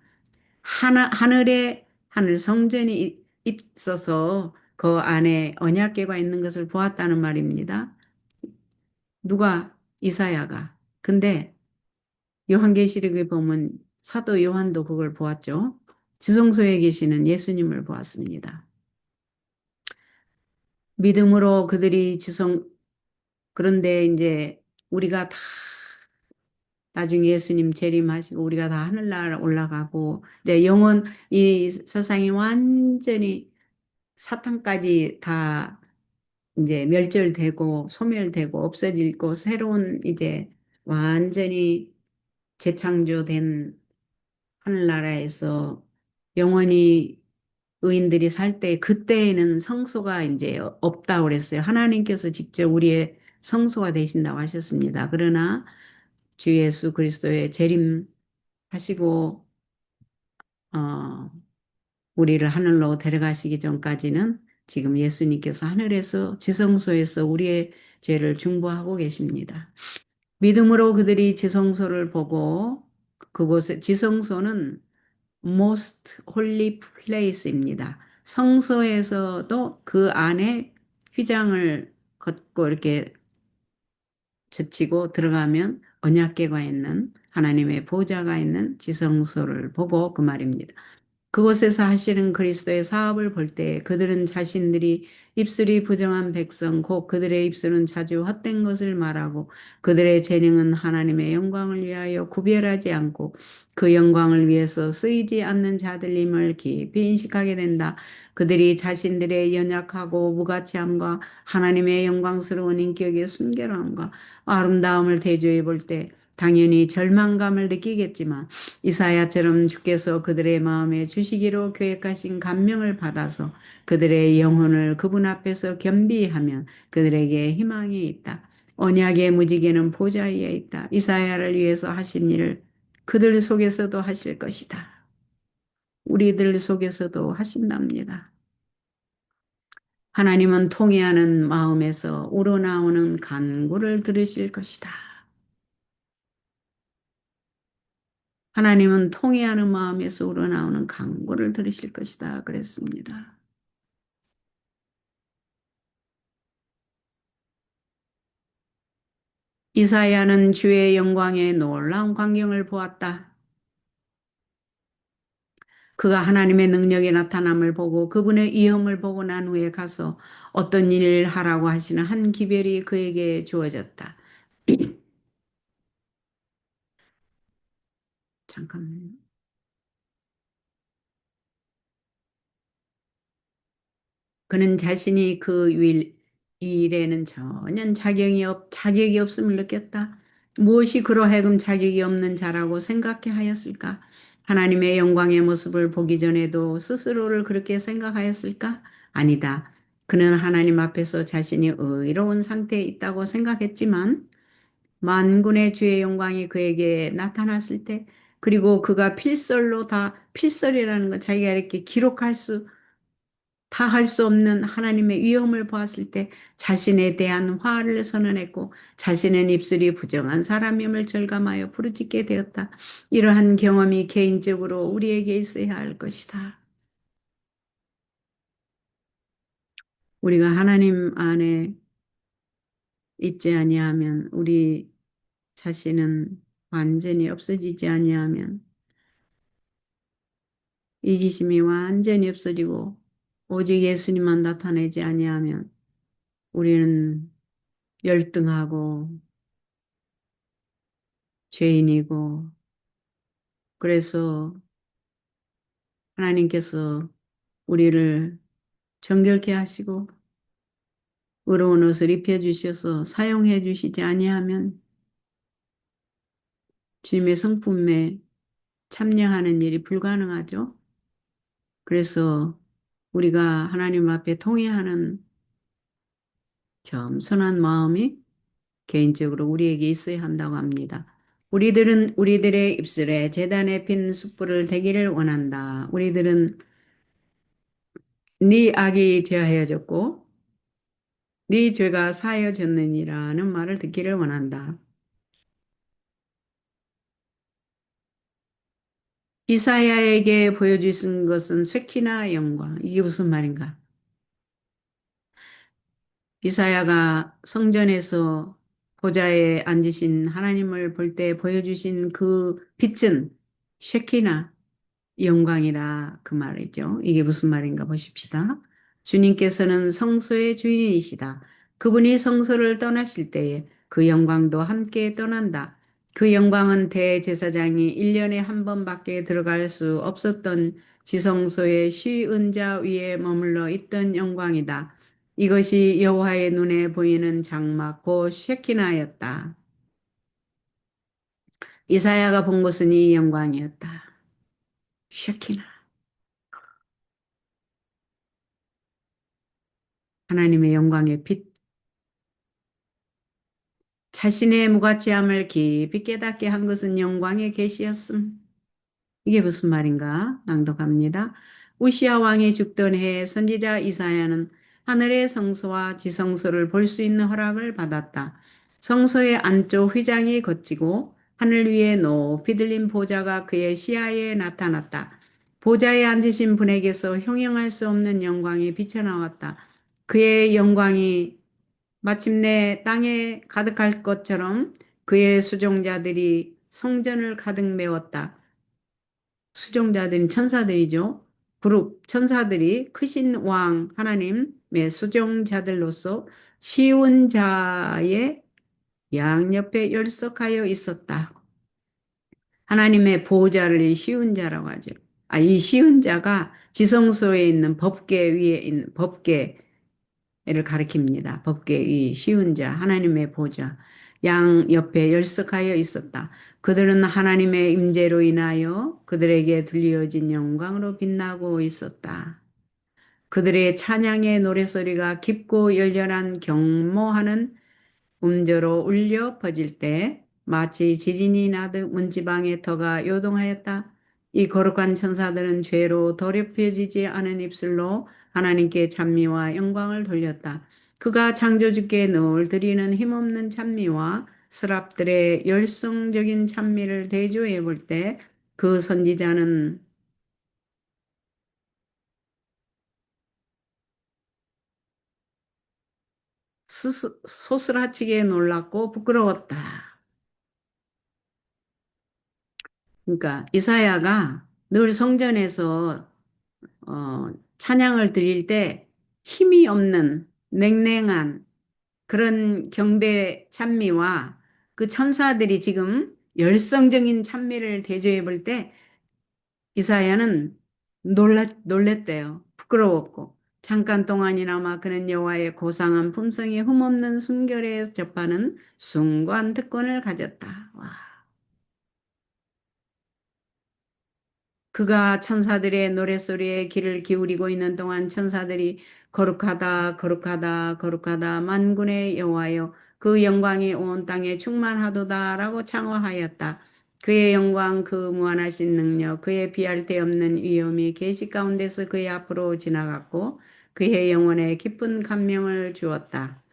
하늘에 하늘 성전이 있어서 그 안에 언약궤가 있는 것을 보았다는 말입니다. 누가? 이사야가. 근데 요한계시록에 보면 사도 요한도 그걸 보았죠. 지성소에 계시는 예수님을 보았습니다. 믿음으로 그들이 그런데 이제 우리가 다 나중에 예수님 재림하시고 우리가 다 하늘나라 올라가고 이제 영원 이 세상이 완전히 사탄까지 다 이제 멸절되고 소멸되고 없어지고 새로운 이제 완전히 재창조된 하늘나라에서 영원히 의인들이 살 때 그때에는 성소가 이제 없다고 그랬어요. 하나님께서 직접 우리의 성소가 되신다고 하셨습니다. 그러나 주 예수 그리스도의 재림하시고 어, 우리를 하늘로 데려가시기 전까지는 지금 예수님께서 하늘에서 지성소에서 우리의 죄를 중보하고 계십니다. 믿음으로 그들이 지성소를 보고 그곳에 지성소는 most holy place입니다. 성소에서도 그 안에 휘장을 걷고 이렇게 젖히고 들어가면 언약궤가 있는 하나님의 보좌가 있는 지성소를 보고 그 말입니다. 그곳에서 하시는 그리스도의 사업을 볼 때 그들은 자신들이 입술이 부정한 백성 곧 그들의 입술은 자주 헛된 것을 말하고 그들의 재능은 하나님의 영광을 위하여 구별하지 않고 그 영광을 위해서 쓰이지 않는 자들임을 깊이 인식하게 된다. 그들이 자신들의 연약하고 무가치함과 하나님의 영광스러운 인격의 순결함과 아름다움을 대조해 볼 때 당연히 절망감을 느끼겠지만 이사야처럼 주께서 그들의 마음에 주시기로 계획하신 감명을 받아서 그들의 영혼을 그분 앞에서 겸비하면 그들에게 희망이 있다. 언약의 무지개는 보좌 위에 있다. 이사야를 위해서 하신 일을 그들 속에서도 하실 것이다. 우리들 속에서도 하신답니다. 하나님은 통회하는 마음에서 우러나오는 간구를 들으실 것이다. 하나님은 통회하는 마음에서 우러나오는 간구를 들으실 것이다. 그랬습니다. 이사야는 주의 영광의 놀라운 광경을 보았다. 그가 하나님의 능력의 나타남을 보고 그분의 위엄을 보고 난 후에 가서 어떤 일을 하라고 하시는 한 기별이 그에게 주어졌다. 잠깐만요. 그는 자신이 그 일에는 전혀 자격이 없음을 느꼈다. 무엇이 그러하여금 자격이 없는 자라고 생각해 하였을까? 하나님의 영광의 모습을 보기 전에도 스스로를 그렇게 생각하였을까? 아니다. 그는 하나님 앞에서 자신이 의로운 상태에 있다고 생각했지만 만군의 주의 영광이 그에게 나타났을 때 그리고 그가 필설이라는 건 자기가 이렇게 기록할 수 다 할 수 없는 하나님의 위엄을 보았을 때 자신에 대한 화를 선언했고 자신의 입술이 부정한 사람임을 절감하여 부르짖게 되었다. 이러한 경험이 개인적으로 우리에게 있어야 할 것이다. 우리가 하나님 안에 있지 아니하면 우리 자신은 완전히 없어지지 아니하면 이기심이 완전히 없어지고 오직 예수님만 나타내지 아니하면 우리는 열등하고 죄인이고 그래서 하나님께서 우리를 정결케 하시고 의로운 옷을 입혀주셔서 사용해 주시지 아니하면 주님의 성품에 참여하는 일이 불가능하죠. 그래서 우리가 하나님 앞에 통회하는 겸손한 마음이 개인적으로 우리에게 있어야 한다고 합니다. 우리들은 우리들의 입술에 제단에 핀 숯불을 대기를 원한다. 우리들은 네 악이 제하여졌고 네 죄가 사하여졌느니라는 말을 듣기를 원한다. 이사야에게 보여주신 것은 쇠키나 영광. 이게 무슨 말인가? 이사야가 성전에서 보좌에 앉으신 하나님을 볼 때 보여주신 그 빛은 쉐키나 영광이라 그 말이죠. 이게 무슨 말인가 보십시다. 주님께서는 성소의 주인이시다. 그분이 성소를 떠나실 때에 그 영광도 함께 떠난다. 그 영광은 대제사장이 1년에 한 번밖에 들어갈 수 없었던 지성소의 쉬은자 위에 머물러 있던 영광이다. 이것이 여호와의 눈에 보이는 장막 곧 쉐키나였다. 이사야가 본 것은 이 영광이었다. 쉐키나. 하나님의 영광의 빛, 자신의 무가치함을 깊이 깨닫게 한 것은 영광의 계시였음. 이게 무슨 말인가? 낭독합니다. 우시아 왕이 죽던 해 선지자 이사야는 하늘의 성소와 지성소를 볼 수 있는 허락을 받았다. 성소의 안쪽 휘장이 걷히고 하늘 위에 높이 들린 보좌가 그의 시야에 나타났다. 보좌에 앉으신 분에게서 형용할 수 없는 영광이 비쳐나왔다. 그의 영광이 마침내 땅에 가득할 것처럼 그의 수종자들이 성전을 가득 메웠다. 수종자들은 천사들이죠. 그룹 천사들이 크신 왕 하나님의 수종자들로서 쉬운 자의 양옆에 열석하여 있었다. 하나님의 보호자를 쉬운 자라고 하죠. 이 쉬운 자가 지성소에 있는 법궤 위에 있는 법궤 를 가리킵니다. 법궤 위 쉬운 자 하나님의 보좌 양 옆에 열석하여 있었다. 그들은 하나님의 임재로 인하여 그들에게 들려진 영광으로 빛나고 있었다. 그들의 찬양의 노래소리가 깊고 열렬한 경모하는 음저로 울려 퍼질 때 마치 지진이 나듯 문지방의 터가 요동하였다. 이 거룩한 천사들은 죄로 더럽혀지지 않은 입술로 하나님께 찬미와 영광을 돌렸다. 그가 창조주께 늘 드리는 힘없는 찬미와 스랍들의 열성적인 찬미를 대조해 볼 때 그 선지자는 소스라치게 놀랐고 부끄러웠다. 그러니까 이사야가 늘 성전에서 찬양을 드릴 때 힘이 없는 냉랭한 그런 경배 찬미와 그 천사들이 지금 열성적인 찬미를 대조해 볼 때 이사야는 놀랬대요. 부끄러웠고 잠깐 동안이나마 그는 여호와의 고상한 품성이 흠없는 순결에 접하는 숭고한 특권을 가졌다. 와. 그가 천사들의 노랫소리에 귀를 기울이고 있는 동안 천사들이 거룩하다 거룩하다 거룩하다 만군의 여호와여 그 영광이 온 땅에 충만하도다라고 창호하였다. 그의 영광 그 무한하신 능력 그의 비할 데 없는 위엄이 계시 가운데서 그의 앞으로 지나갔고 그의 영혼에 깊은 감명을 주었다.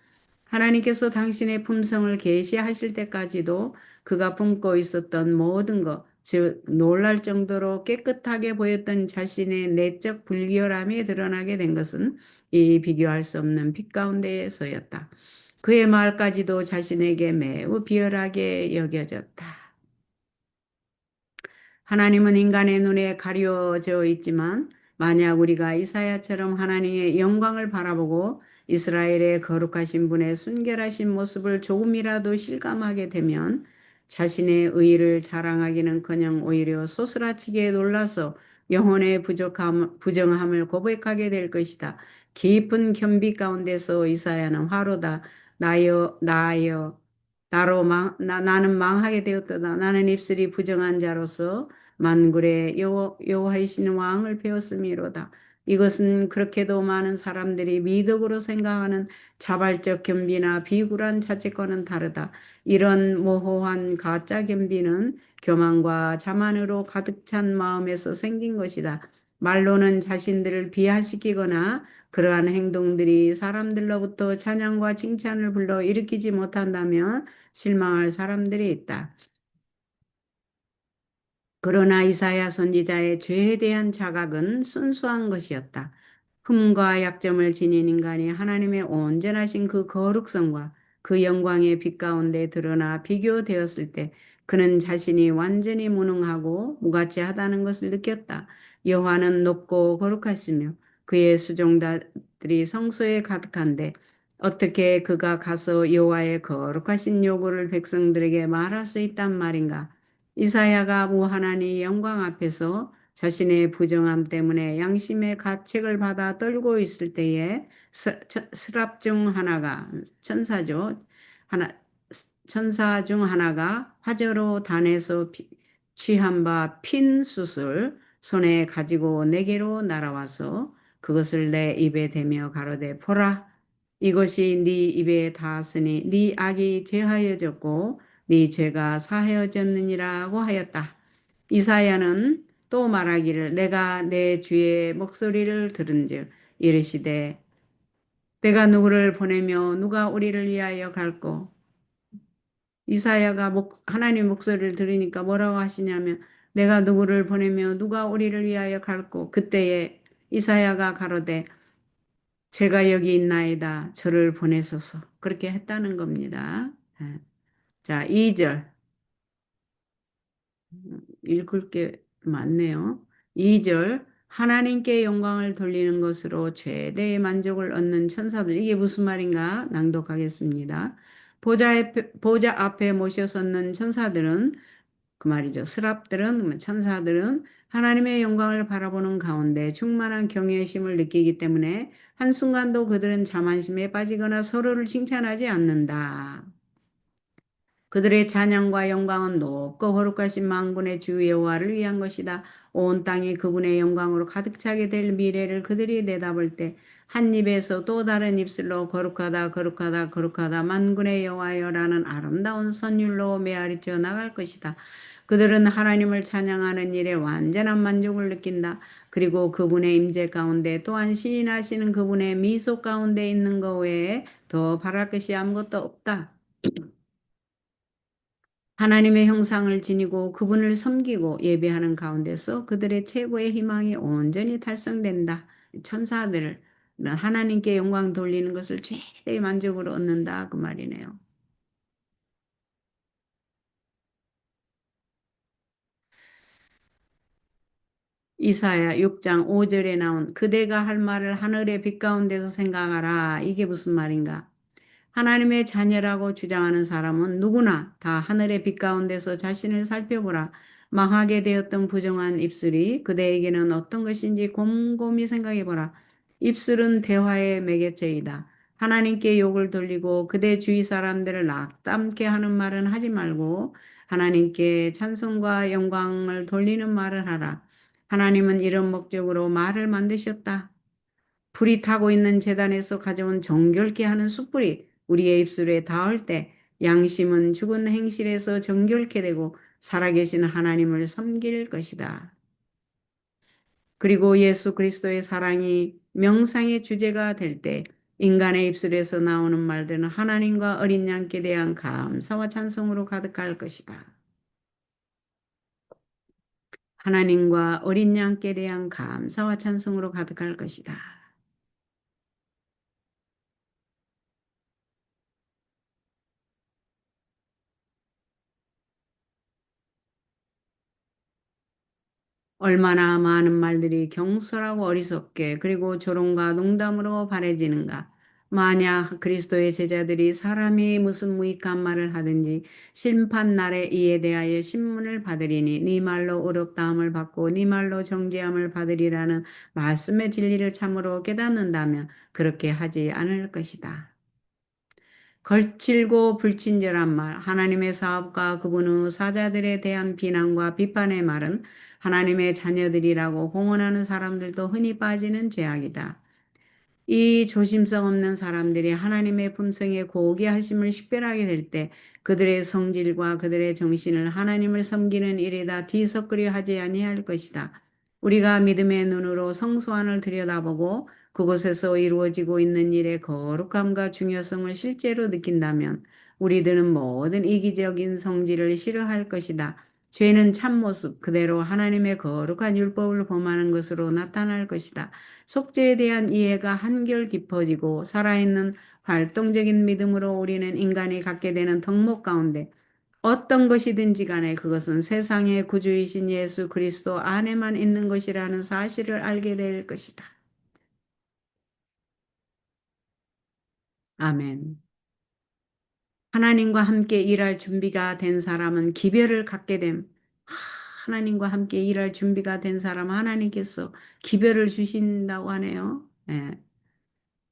하나님께서 당신의 품성을 계시하실 때까지도 그가 품고 있었던 모든 것, 즉 놀랄 정도로 깨끗하게 보였던 자신의 내적 불결함이 드러나게 된 것은 이 비교할 수 없는 빛 가운데에서였다. 그의 말까지도 자신에게 매우 비열하게 여겨졌다. 하나님은 인간의 눈에 가려져 있지만 만약 우리가 이사야처럼 하나님의 영광을 바라보고 이스라엘의 거룩하신 분의 순결하신 모습을 조금이라도 실감하게 되면 자신의 의의를 자랑하기는커녕 오히려 소스라치게 놀라서 영혼의 부정함을 고백하게 될 것이다. 깊은 겸비 가운데서 이사야는 화로다. 나여 나는 망하게 되었도다. 나는 입술이 부정한 자로서 만굴의 여호와이신 왕을 배웠음이로다. 이것은 그렇게도 많은 사람들이 미덕으로 생각하는 자발적 겸비나 비굴한 자책과는 다르다. 이런 모호한 가짜 겸비는 교만과 자만으로 가득 찬 마음에서 생긴 것이다. 말로는 자신들을 비하시키거나 그러한 행동들이 사람들로부터 찬양과 칭찬을 불러 일으키지 못한다면 실망할 사람들이 있다. 그러나 이사야 선지자의 죄에 대한 자각은 순수한 것이었다. 흠과 약점을 지닌 인간이 하나님의 온전하신 그 거룩성과 그 영광의 빛 가운데 드러나 비교되었을 때 그는 자신이 완전히 무능하고 무가치하다는 것을 느꼈다. 여호와는 높고 거룩하시며 그의 수종자들이 성소에 가득한데 어떻게 그가 가서 여호와의 거룩하신 요구를 백성들에게 말할 수 있단 말인가? 이사야가 무하나니 영광 앞에서 자신의 부정함 때문에 양심의 가책을 받아 떨고 있을 때에 스랍 중 하나가 천사죠. 하나 천사 중 하나가 화저로 단에서 취한 바 핀 숯을 손에 가지고 내게로 날아와서 그것을 내 입에 대며 가로되 보라 이것이 네 입에 닿았으니 네 악이 제하여졌고 네 죄가 사하여졌느니라고 하였다. 이사야는 또 말하기를 내가 내 주의 목소리를 들은즉 이르시되 내가 누구를 보내며 누가 우리를 위하여 갈꼬. 이사야가 하나님 목소리를 들으니까 뭐라고 하시냐면 내가 누구를 보내며 누가 우리를 위하여 갈꼬. 그때에 이사야가 가로되 제가 여기 있나이다. 저를 보내소서. 그렇게 했다는 겁니다. 예. 자, 2절. 읽을 게 많네요. 2절. 하나님께 영광을 돌리는 것으로 최대의 만족을 얻는 천사들. 이게 무슨 말인가? 낭독하겠습니다. 보좌 앞에 모셔섰는 천사들은 그 말이죠. 스랍들은 천사들은 하나님의 영광을 바라보는 가운데 충만한 경외심을 느끼기 때문에 한순간도 그들은 자만심에 빠지거나 서로를 칭찬하지 않는다. 그들의 찬양과 영광은 높고 거룩하신 만군의 주 여호와를 위한 것이다. 온 땅이 그분의 영광으로 가득 차게 될 미래를 그들이 내다볼 때 한 입에서 또 다른 입술로 거룩하다 거룩하다 거룩하다 만군의 여호와여라는 아름다운 선율로 메아리쳐 나갈 것이다. 그들은 하나님을 찬양하는 일에 완전한 만족을 느낀다. 그리고 그분의 임재 가운데 또한 시인하시는 그분의 미소 가운데 있는 것 외에 더 바랄 것이 아무것도 없다. 하나님의 형상을 지니고 그분을 섬기고 예배하는 가운데서 그들의 최고의 희망이 온전히 달성된다. 천사들은 하나님께 영광 돌리는 것을 최대의 만족으로 얻는다. 그 말이네요. 이사야 6장 5절에 나온 그대가 할 말을 하늘의 빛 가운데서 생각하라. 이게 무슨 말인가? 하나님의 자녀라고 주장하는 사람은 누구나 다 하늘의 빛 가운데서 자신을 살펴보라. 망하게 되었던 부정한 입술이 그대에게는 어떤 것인지 곰곰이 생각해보라. 입술은 대화의 매개체이다. 하나님께 욕을 돌리고 그대 주위 사람들을 낙담케 하는 말은 하지 말고 하나님께 찬송과 영광을 돌리는 말을 하라. 하나님은 이런 목적으로 말을 만드셨다. 불이 타고 있는 재단에서 가져온 정결케 하는 숯불이 우리의 입술에 닿을 때 양심은 죽은 행실에서 정결케 되고 살아계신 하나님을 섬길 것이다. 그리고 예수 그리스도의 사랑이 명상의 주제가 될 때 인간의 입술에서 나오는 말들은 하나님과 어린 양께 대한 감사와 찬송으로 가득할 것이다. 하나님과 어린 양께 대한 감사와 찬송으로 가득할 것이다. 얼마나 많은 말들이 경솔하고 어리석게 그리고 조롱과 농담으로 바래지는가. 만약 그리스도의 제자들이 사람이 무슨 무익한 말을 하든지 심판 날에 이에 대하여 신문을 받으리니 네 말로 의롭다함을 받고 네 말로 정죄함을 받으리라는 말씀의 진리를 참으로 깨닫는다면 그렇게 하지 않을 것이다. 거칠고 불친절한 말, 하나님의 사업과 그분의 사자들에 대한 비난과 비판의 말은 하나님의 자녀들이라고 공언하는 사람들도 흔히 빠지는 죄악이다. 이 조심성 없는 사람들이 하나님의 품성에 고귀하심을 식별하게 될 때 그들의 성질과 그들의 정신을 하나님을 섬기는 일에다 뒤섞으려 하지 아니할 것이다. 우리가 믿음의 눈으로 성소안을 들여다보고 그곳에서 이루어지고 있는 일의 거룩함과 중요성을 실제로 느낀다면 우리들은 모든 이기적인 성질을 싫어할 것이다. 죄는 참모습 그대로 하나님의 거룩한 율법을 범하는 것으로 나타날 것이다. 속죄에 대한 이해가 한결 깊어지고 살아있는 활동적인 믿음으로 우리는 인간이 갖게 되는 덕목 가운데 어떤 것이든지 간에 그것은 세상의 구주이신 예수 그리스도 안에만 있는 것이라는 사실을 알게 될 것이다. 아멘. 하나님과 함께 일할 준비가 된 사람은 기별을 갖게 됨. 하나님과 함께 일할 준비가 된 사람 하나님께서 기별을 주신다고 하네요. 네.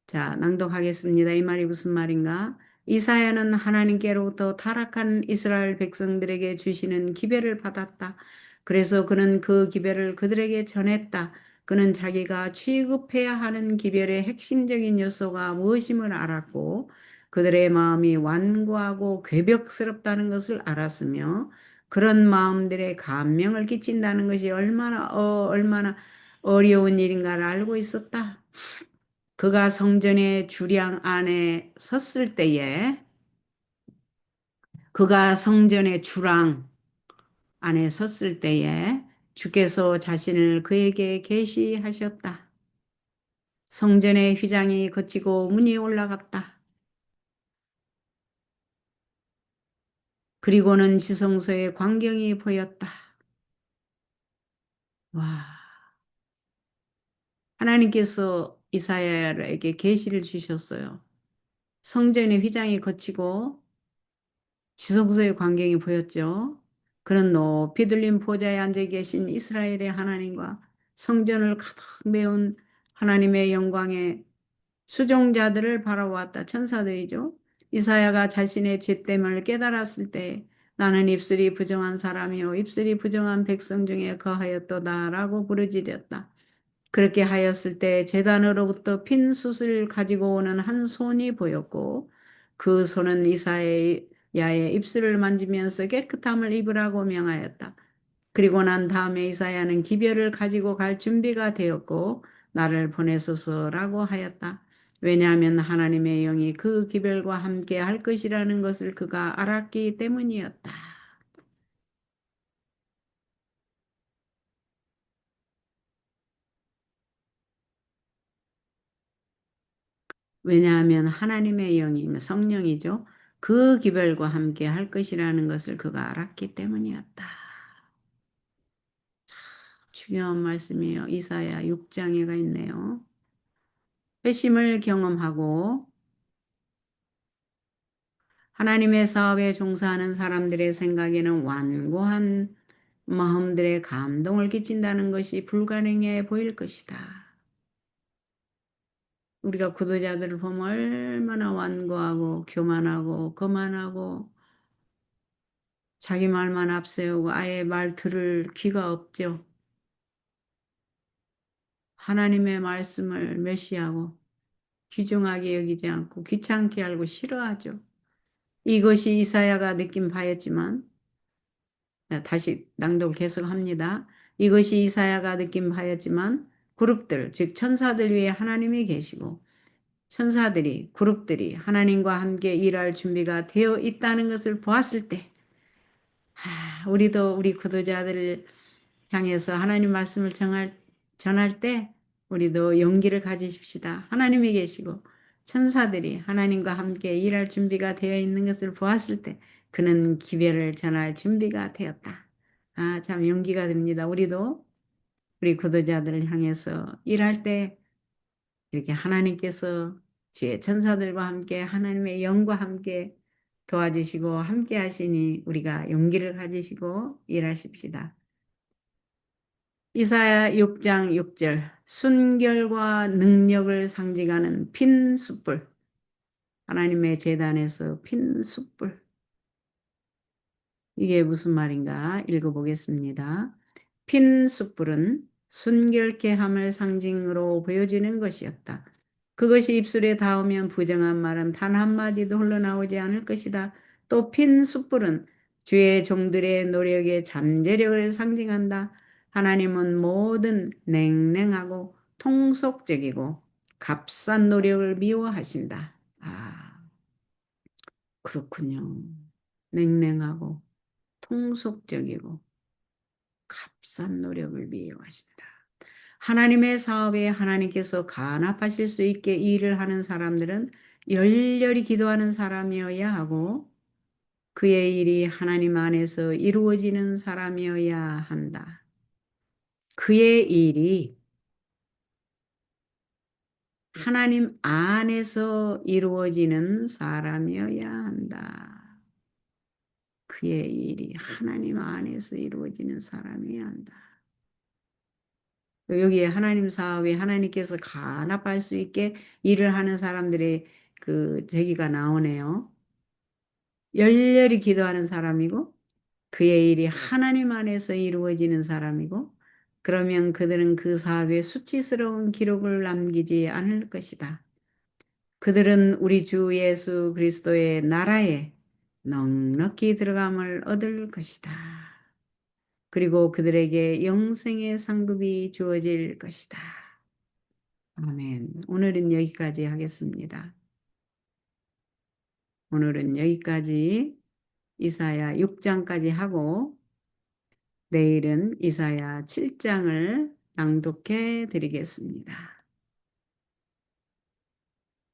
자, 낭독하겠습니다. 이 말이 무슨 말인가? 이사야는 하나님께로부터 타락한 이스라엘 백성들에게 주시는 기별을 받았다. 그래서 그는 그 기별을 그들에게 전했다. 그는 자기가 취급해야 하는 기별의 핵심적인 요소가 무엇임을 알았고 그들의 마음이 완고하고 괴벽스럽다는 것을 알았으며 그런 마음들의 감명을 끼친다는 것이 얼마나 어려운 일인가를 알고 있었다. 그가 성전의 주량 안에 섰을 때에 그가 성전의 주랑 안에 섰을 때에 주께서 자신을 그에게 계시하셨다. 성전의 휘장이 거치고 문이 올라갔다. 그리고는 지성소의 광경이 보였다. 와, 하나님께서 이사야에게 계시를 주셨어요. 성전의 휘장이 거치고 지성소의 광경이 보였죠. 그는 높이 들린 보좌에 앉아 계신 이스라엘의 하나님과 성전을 가득 메운 하나님의 영광의 수종자들을 바라보았다. 천사들이죠. 이사야가 자신의 죄됨을 깨달았을 때 나는 입술이 부정한 사람이요 입술이 부정한 백성 중에 거하였도다라고 부르짖었다. 그렇게 하였을 때 제단으로부터 핀 숯을 가지고 오는 한 손이 보였고 그 손은 이사야의 입술을 만지면서 깨끗함을 입으라고 명하였다. 그리고 난 다음에 이사야는 기별을 가지고 갈 준비가 되었고 나를 보내소서라고 하였다. 왜냐하면 하나님의 영이 그 기별과 함께 할 것이라는 것을 그가 알았기 때문이었다. 왜냐하면 하나님의 영이 성령이죠. 그 기별과 함께 할 것이라는 것을 그가 알았기 때문이었다. 중요한 말씀이에요. 이사야 6장에가 있네요. 회심을 경험하고 하나님의 사업에 종사하는 사람들의 생각에는 완고한 마음들의 감동을 끼친다는 것이 불가능해 보일 것이다. 우리가 구도자들을 보면 얼마나 완고하고 교만하고 거만하고 자기 말만 앞세우고 아예 말 들을 귀가 없죠. 하나님의 말씀을 멸시하고 귀중하게 여기지 않고 귀찮게 알고 싫어하죠. 이것이 이사야가 느낀 바였지만 다시 낭독을 계속합니다. 이것이 이사야가 느낀 바였지만 그룹들 즉 천사들 위에 하나님이 계시고 천사들이 그룹들이 하나님과 함께 일할 준비가 되어 있다는 것을 보았을 때 우리도 우리 구도자들을 향해서 하나님 말씀을 전할 때 우리도 용기를 가지십시다. 하나님이 계시고 천사들이 하나님과 함께 일할 준비가 되어 있는 것을 보았을 때 그는 기별을 전할 준비가 되었다. 참 용기가 됩니다. 우리도 우리 구도자들을 향해서 일할 때 이렇게 하나님께서 주의 천사들과 함께 하나님의 영과 함께 도와주시고 함께 하시니 우리가 용기를 가지시고 일하십시다. 이사야 6장 6절 순결과 능력을 상징하는 핀 숯불 하나님의 제단에서 핀 숯불. 이게 무슨 말인가 읽어보겠습니다. 핀 숯불은 순결케 함을 상징으로 보여지는 것이었다. 그것이 입술에 닿으면 부정한 말은 단 한마디도 흘러나오지 않을 것이다. 또 핀 숯불은 주의 종들의 노력의 잠재력을 상징한다. 하나님은 모든 냉랭하고 통속적이고 값싼 노력을 미워하신다. 아, 그렇군요. 냉랭하고 통속적이고 값싼 노력을 미워하신다. 하나님의 사업에 하나님께서 간합하실 수 있게 일을 하는 사람들은 열렬히 기도하는 사람이어야 하고 그의 일이 하나님 안에서 이루어지는 사람이어야 한다. 그의 일이 하나님 안에서 이루어지는 사람이어야 한다. 그의 일이 하나님 안에서 이루어지는 사람이어야 한다. 여기에 하나님 사업에 하나님께서 간합할 수 있게 일을 하는 사람들의 그 저기가 나오네요. 열렬히 기도하는 사람이고 그의 일이 하나님 안에서 이루어지는 사람이고 그러면 그들은 그 사업에 수치스러운 기록을 남기지 않을 것이다. 그들은 우리 주 예수 그리스도의 나라에 넉넉히 들어감을 얻을 것이다. 그리고 그들에게 영생의 상급이 주어질 것이다. 아멘. 오늘은 여기까지 하겠습니다. 오늘은 여기까지 이사야 6장까지 하고 내일은 이사야 7장을 낭독해 드리겠습니다.